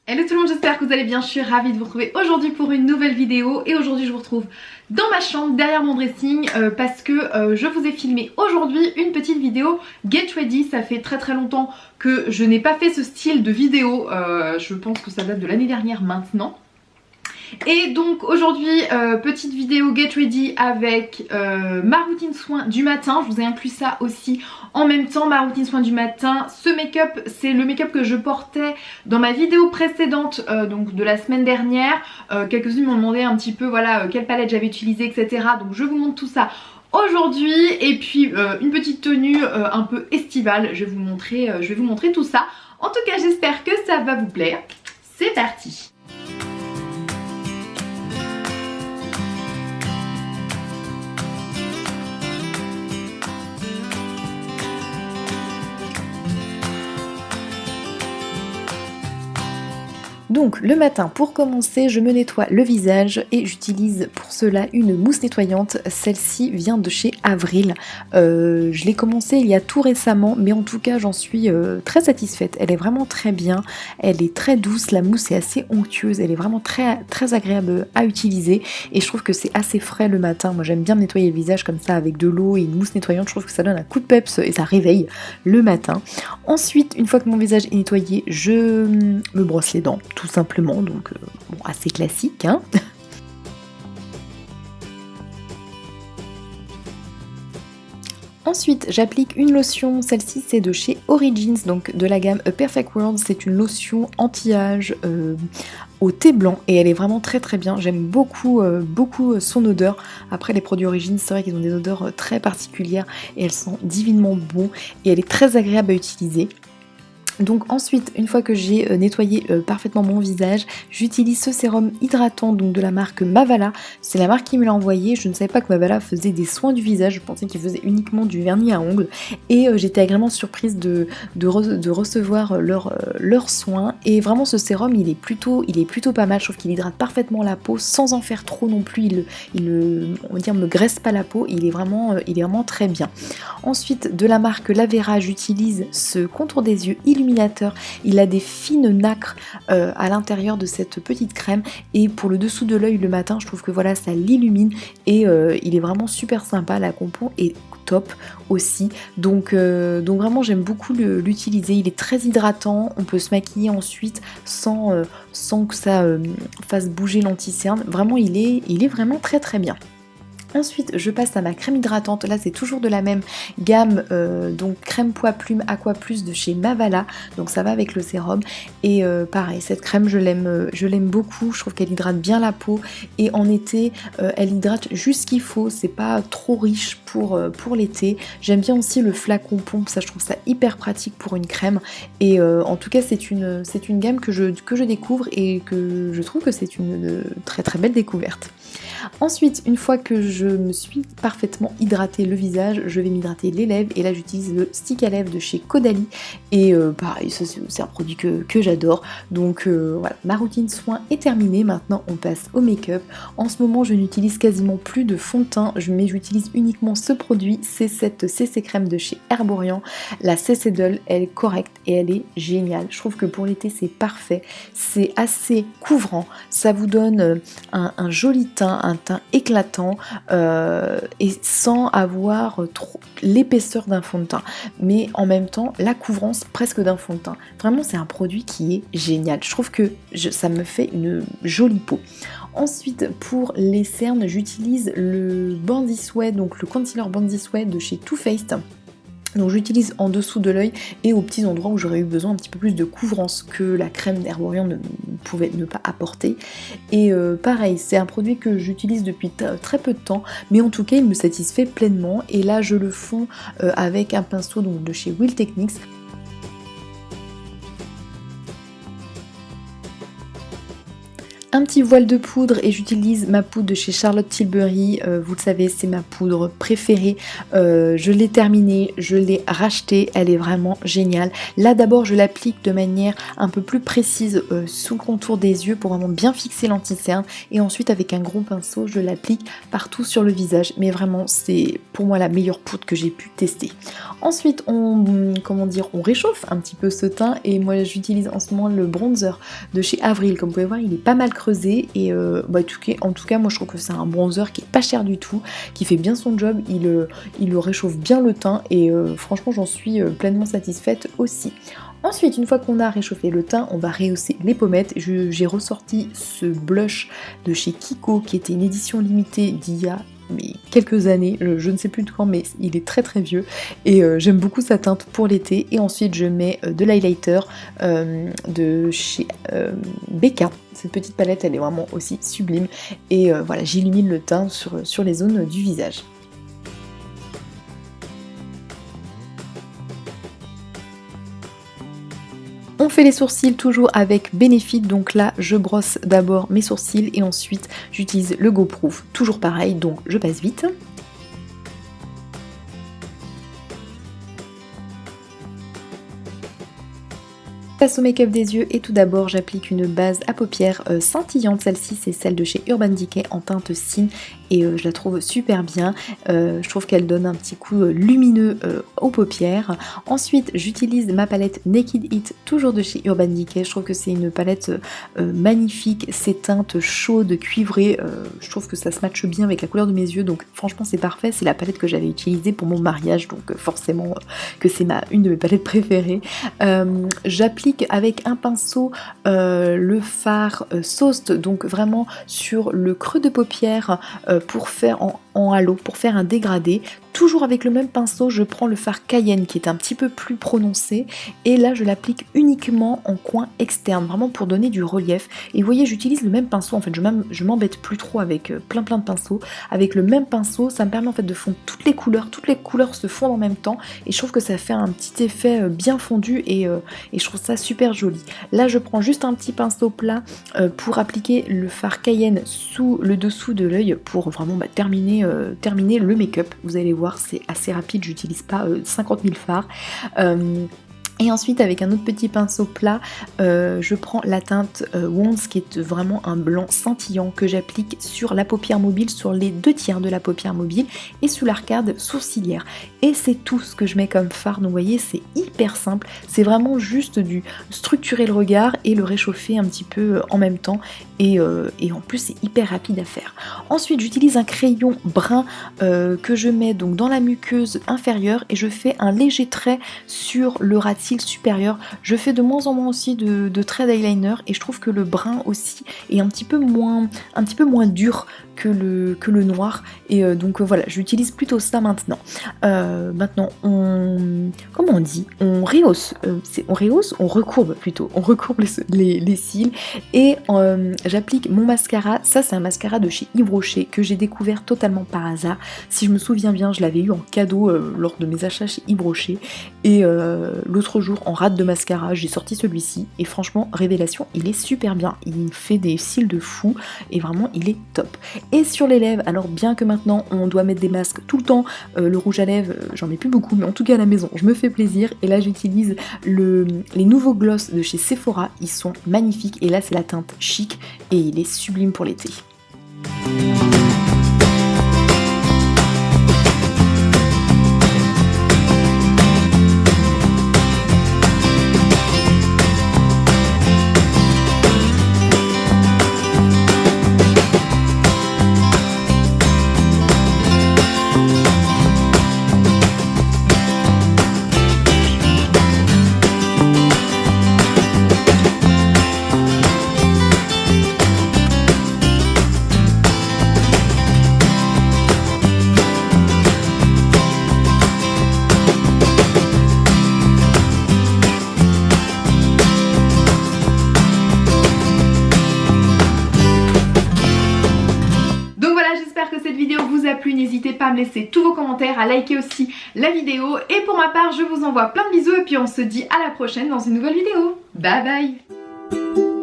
Hello tout le monde, j'espère que vous allez bien, je suis ravie de vous retrouver aujourd'hui pour une nouvelle vidéo. Et aujourd'hui je vous retrouve dans ma chambre, derrière mon dressing, parce que je vous ai filmé aujourd'hui une petite vidéo Get Ready. Ça fait très longtemps que je n'ai pas fait ce style de vidéo, je pense que ça date de l'année dernière maintenant. Et donc aujourd'hui petite vidéo Get Ready avec ma routine soin du matin. Je vous ai inclus ça aussi en même temps, ma routine soin du matin. Ce make-up, c'est le make-up que je portais dans ma vidéo précédente, donc de la semaine dernière. Quelques-unes m'ont demandé un petit peu voilà quelle palette j'avais utilisée, etc. Donc je vous montre tout ça aujourd'hui. Et puis une petite tenue un peu estivale, je vais vous montrer tout ça. En tout cas j'espère que ça va vous plaire. C'est parti. Donc le matin, pour commencer, je me nettoie le visage et j'utilise pour cela une mousse nettoyante. Celle-ci vient de chez Avril. Je l'ai commencé il y a tout récemment, mais en tout cas j'en suis très satisfaite. Elle est vraiment très bien, elle est très douce, la mousse est assez onctueuse, elle est vraiment très agréable à utiliser et je trouve que c'est assez frais le matin. Moi j'aime bien me nettoyer le visage comme ça avec de l'eau et une mousse nettoyante, je trouve que ça donne un coup de peps et ça réveille le matin. Ensuite, une fois que mon visage est nettoyé, je me brosse les dents, tout simplement, donc bon, assez classique, hein. Ensuite, j'applique une lotion, celle-ci c'est de chez Origins, donc de la gamme A Perfect World. C'est une lotion anti-âge au thé blanc et elle est vraiment très bien. J'aime beaucoup son odeur. Après les produits Origins, c'est vrai qu'ils ont des odeurs très particulières et elles sont divinement bon et elle est très agréable à utiliser. Donc ensuite, une fois que j'ai nettoyé parfaitement mon visage, j'utilise ce sérum hydratant donc de la marque Mavala. C'est la marque qui me l'a envoyé. Je ne savais pas que Mavala faisait des soins du visage, je pensais qu'ils faisaient uniquement du vernis à ongles. Et j'étais agréablement surprise de recevoir leurs soins. Et vraiment ce sérum il est plutôt pas mal. Je trouve qu'il hydrate parfaitement la peau sans en faire trop non plus. On va dire, me graisse pas la peau. Il est vraiment très bien. Ensuite, de la marque Lavera, j'utilise ce contour des yeux illuminateur. Il a des fines nacres à l'intérieur de cette petite crème et pour le dessous de l'œil le matin, je trouve que voilà, ça l'illumine et il est vraiment super sympa. La compo est top aussi, donc vraiment j'aime beaucoup l'utiliser. Il est très hydratant, on peut se maquiller ensuite sans que ça fasse bouger l'anti-cerne. Vraiment il est vraiment très bien. Ensuite, je passe à ma crème hydratante. Là, c'est toujours de la même gamme, donc crème pois plume Aqua Plus de chez Mavala. Donc ça va avec le sérum. Et pareil, cette crème, je l'aime beaucoup. Je trouve qu'elle hydrate bien la peau. Et en été, elle hydrate juste ce qu'il faut. C'est pas trop riche pour l'été. J'aime bien aussi le flacon pompe. Ça, je trouve ça hyper pratique pour une crème. Et en tout cas, c'est une gamme que je découvre et que je trouve que c'est une très belle découverte. Ensuite, une fois que je me suis parfaitement hydraté le visage, je vais m'hydrater les lèvres et là j'utilise le stick à lèvres de chez Caudalie et pareil, ça c'est un produit que j'adore. Donc voilà, ma routine soin est terminée, maintenant on passe au make-up. En ce moment je n'utilise quasiment plus de fond de teint, mais j'utilise uniquement ce produit, c'est cette CC crème de chez Herborian. La CC Doll, elle est correcte et elle est géniale. Je trouve que pour l'été c'est parfait, c'est assez couvrant, ça vous donne un joli teint, un teint éclatant et sans avoir trop l'épaisseur d'un fond de teint, mais en même temps la couvrance presque d'un fond de teint. Vraiment c'est un produit qui est génial. Je trouve que ça me fait une jolie peau. Ensuite, pour les cernes, j'utilise le Bandit Sweat, donc le concealer Bandit Sweat de chez Too Faced. Donc j'utilise en dessous de l'œil et aux petits endroits où j'aurais eu besoin un petit peu plus de couvrance que la crème d'Herborian ne pouvait ne pas apporter. Et pareil, c'est un produit que j'utilise depuis très peu de temps, mais en tout cas il me satisfait pleinement. Et là je le fonds avec un pinceau donc, de chez Will Techniques. Un petit voile de poudre et j'utilise ma poudre de chez Charlotte Tilbury, vous le savez c'est ma poudre préférée, je l'ai terminée, je l'ai rachetée, elle est vraiment géniale. Là d'abord je l'applique de manière un peu plus précise sous le contour des yeux pour vraiment bien fixer l'anti-cerne et ensuite avec un gros pinceau je l'applique partout sur le visage, mais vraiment c'est pour moi la meilleure poudre que j'ai pu tester. Ensuite on réchauffe un petit peu ce teint et moi j'utilise en ce moment le bronzer de chez Avril, comme vous pouvez voir il est pas mal creusé et en tout cas moi je trouve que c'est un bronzer qui est pas cher du tout, qui fait bien son job, il réchauffe bien le teint et franchement j'en suis pleinement satisfaite aussi. Ensuite, une fois qu'on a réchauffé le teint, on va rehausser les pommettes. J'ai ressorti ce blush de chez Kiko qui était une édition limitée d'il y a quelques années, je ne sais plus de quand, mais il est très très vieux et j'aime beaucoup sa teinte pour l'été. Et ensuite je mets de l'highlighter de chez Becca. Cette petite palette elle est vraiment aussi sublime et voilà, j'illumine le teint sur les zones du visage. On fait les sourcils toujours avec Benefit, donc là je brosse d'abord mes sourcils et ensuite j'utilise le Go Proof, toujours pareil, donc je passe vite. Passe au make-up des yeux et tout d'abord j'applique une base à paupières scintillante, celle-ci c'est celle de chez Urban Decay en teinte Cine et je la trouve super bien, je trouve qu'elle donne un petit coup lumineux aux paupières. Ensuite j'utilise ma palette Naked Heat, toujours de chez Urban Decay, je trouve que c'est une palette magnifique, ces teintes chaudes, cuivrées, je trouve que ça se matche bien avec la couleur de mes yeux, donc franchement c'est parfait, c'est la palette que j'avais utilisée pour mon mariage, donc forcément que c'est une de mes palettes préférées. J'applique avec un pinceau le fard Sauced, donc vraiment sur le creux de paupière pour faire en halo, pour faire un dégradé. Toujours avec le même pinceau, je prends le fard Cayenne qui est un petit peu plus prononcé et là je l'applique uniquement en coin externe, vraiment pour donner du relief. Et vous voyez, j'utilise le même pinceau, en fait je m'embête plus trop avec plein de pinceaux. Avec le même pinceau, ça me permet en fait de fondre toutes les couleurs se fondent en même temps et je trouve que ça fait un petit effet bien fondu et je trouve ça super joli. Là je prends juste un petit pinceau plat pour appliquer le fard Cayenne sous le dessous de l'œil pour vraiment terminer le make-up. Vous allez voir, c'est assez rapide, j'utilise pas 50 000 fards. Et ensuite avec un autre petit pinceau plat, je prends la teinte Wands qui est vraiment un blanc scintillant que j'applique sur la paupière mobile, sur les 2/3 de la paupière mobile et sous l'arcade sourcilière. Et c'est tout ce que je mets comme fard, donc vous voyez c'est hyper simple, c'est vraiment juste du structurer le regard et le réchauffer un petit peu en même temps et en plus c'est hyper rapide à faire. Ensuite j'utilise un crayon brun que je mets donc dans la muqueuse inférieure et je fais un léger trait sur le ras de cils supérieur. Je fais de moins en moins aussi de traits d'eyeliner et je trouve que le brun aussi est un petit peu moins dur que le noir et donc voilà, j'utilise plutôt ça maintenant. Maintenant comment on dit, on rehausse, on recourbe plutôt, on recourbe les cils et j'applique mon mascara. Ça c'est un mascara de chez Yves Rocher que j'ai découvert totalement par hasard. Si je me souviens bien, je l'avais eu en cadeau lors de mes achats chez Yves Rocher et l'autre jour en rate de mascara j'ai sorti celui-ci et franchement révélation, il est super bien, il fait des cils de fou et vraiment il est top. Et sur les lèvres, alors bien que maintenant on doit mettre des masques tout le temps, le rouge à lèvres j'en ai plus beaucoup, mais en tout cas à la maison je me fais plaisir et là j'utilise les nouveaux gloss de chez Sephora, ils sont magnifiques et là c'est la teinte chic et il est sublime pour l'été. N'hésitez pas à me laisser tous vos commentaires, à liker aussi la vidéo et pour ma part je vous envoie plein de bisous et puis on se dit à la prochaine dans une nouvelle vidéo. Bye bye.